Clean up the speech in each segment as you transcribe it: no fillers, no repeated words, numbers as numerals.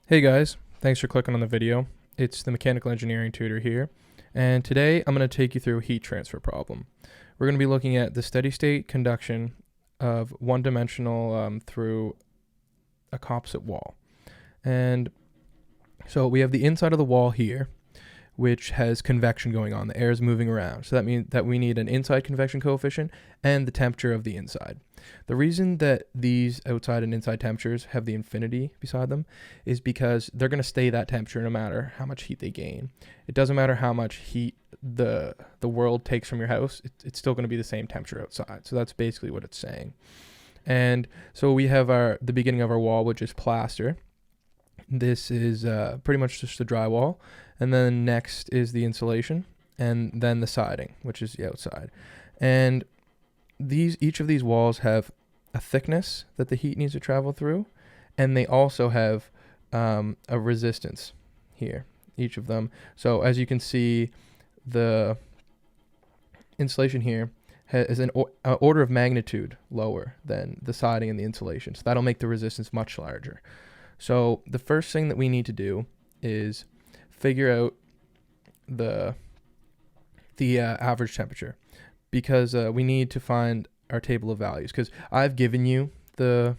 Hey guys, thanks for clicking on the video. It's the mechanical engineering tutor here, and today I'm going to take you through a heat transfer problem. We're going to be looking at the steady state conduction of one-dimensional through a composite wall. And so we have the inside of the wall here, which has convection going on. The air is moving around. So that means that we need an inside convection coefficient and the temperature of the inside. The reason that these outside and inside temperatures have the infinity beside them is because they're going to stay that temperature no matter how much heat they gain. It doesn't matter how much heat the world takes from your house, it's still going to be the same temperature outside. So that's basically what it's saying. And so we have the beginning of our wall, which is plaster. This is pretty much just the drywall, and then next is the insulation, and then the siding, which is the outside. And each of these walls have a thickness that the heat needs to travel through, and they also have a resistance here, each of them. So as you can see, the insulation here is an order of magnitude lower than the siding and the insulation, so that'll make the resistance much larger. So the first thing that we need to do is figure out the average temperature, because we need to find our table of values. Because I've given you the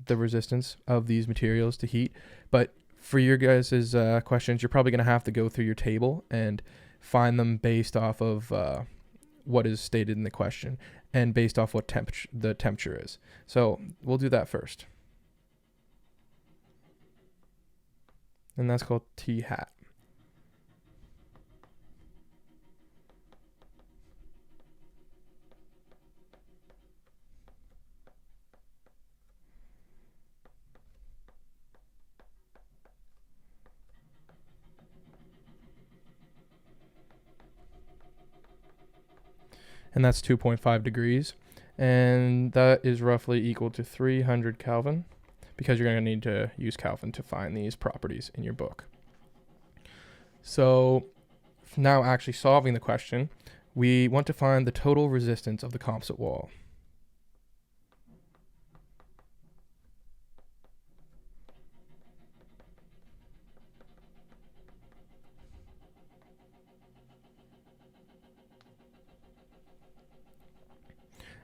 resistance of these materials to heat, but for your guys' questions, you're probably going to have to go through your table and find them based off of what is stated in the question and based off what the temperature is. So we'll do that first. And that's called T hat. And that's 2.5 degrees. And that is roughly equal to 300 Kelvin, because you're going to need to use Kelvin to find these properties in your book. So now actually solving the question, we want to find the total resistance of the composite wall.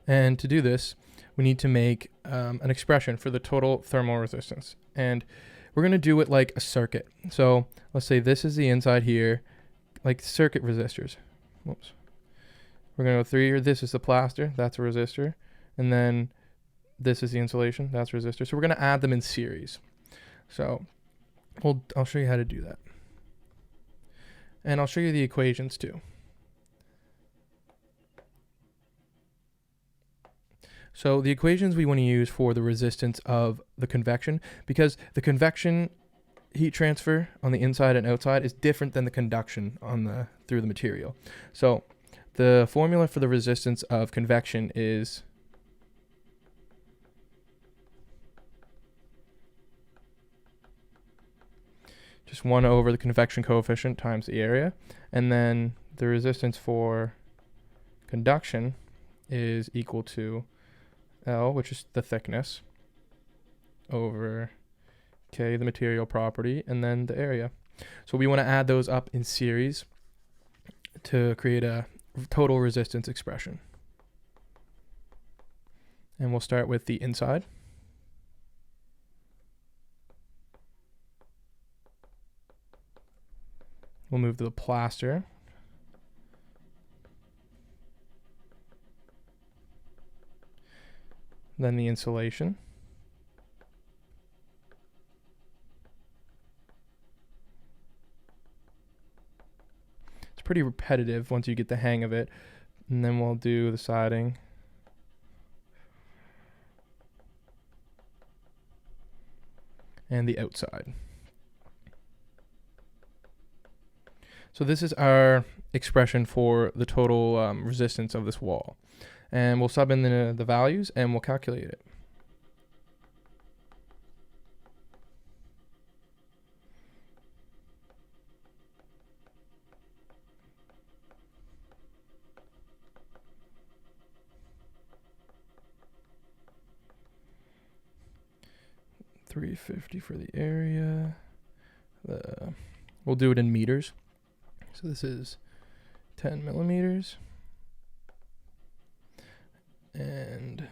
And to do this, we need to make an expression for the total thermal resistance. And we're going to do it like a circuit. So let's say this is the inside here, like circuit resistors. Whoops. We're going to go through here. This is the plaster. That's a resistor. And then this is the insulation. That's a resistor. So we're going to add them in series. So I'll show you how to do that. And I'll show you the equations too. So the equations we want to use for the resistance of the convection, because the convection heat transfer on the inside and outside is different than the conduction through the material. So the formula for the resistance of convection is just 1 over the convection coefficient times the area, and then the resistance for conduction is equal to L, which is the thickness, over K, the material property, and then the area. So we want to add those up in series to create a total resistance expression. And we'll start with the inside. We'll move to the plaster. Then the insulation. It's pretty repetitive once you get the hang of it. And then we'll do the siding. And the outside. So this is our expression for the total resistance of this wall. And we'll sub in the values and we'll calculate it. 350 for the area. We'll do it in meters. So this is 10 millimeters. And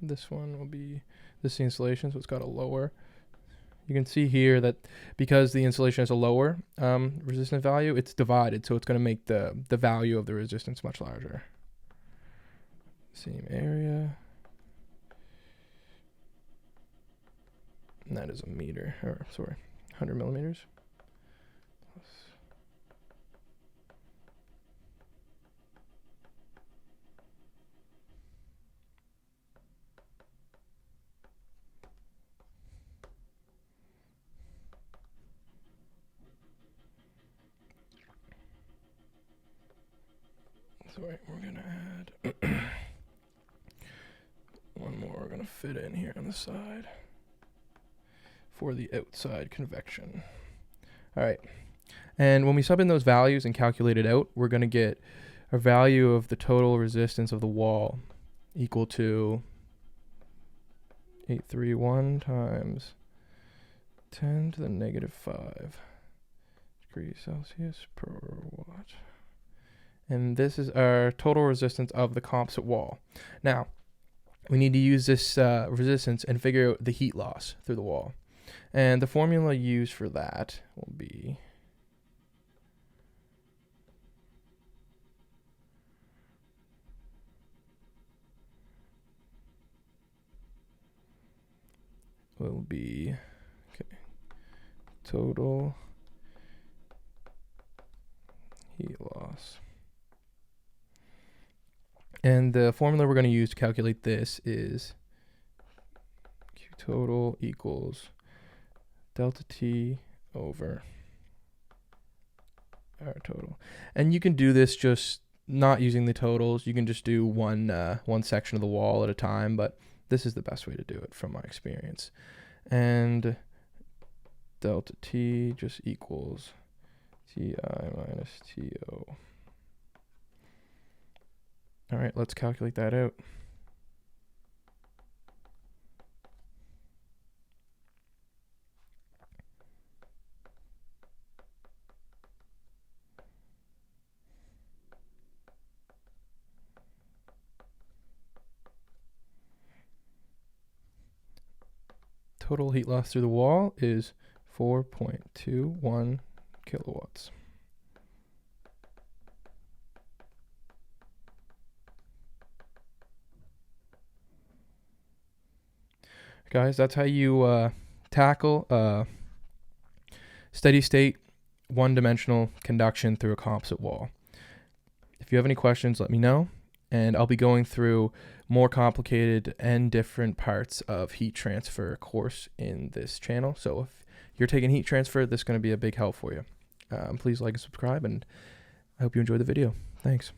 this one will be, this is the insulation, so it's got a lower. You can see here that because the insulation has a lower resistance value, it's divided, so it's going to make the value of the resistance much larger. Same area. And that is a meter, or sorry, 100 millimeters. Sorry, we're gonna add one more. We're gonna fit in here on the side for the outside convection. All right, and when we sub in those values and calculate it out, we're gonna get a value of the total resistance of the wall equal to 831 times 10 to the negative 5 degrees Celsius per watt. And this is our total resistance of the composite wall. Now, we need to use this resistance and figure out the heat loss through the wall. And the formula used for that will be total heat loss. And the formula we're going to use to calculate this is Q total equals delta T over R total. And you can do this just not using the totals. You can just do one section of the wall at a time, but this is the best way to do it from my experience. And delta T just equals Ti minus To. All right, let's calculate that out. Total heat loss through the wall is 4.21 kilowatts. Guys, that's how you tackle steady state, one-dimensional conduction through a composite wall. If you have any questions, let me know, and I'll be going through more complicated and different parts of heat transfer course in this channel. So if you're taking heat transfer, this is going to be a big help for you. Please like and subscribe, and I hope you enjoyed the video. Thanks.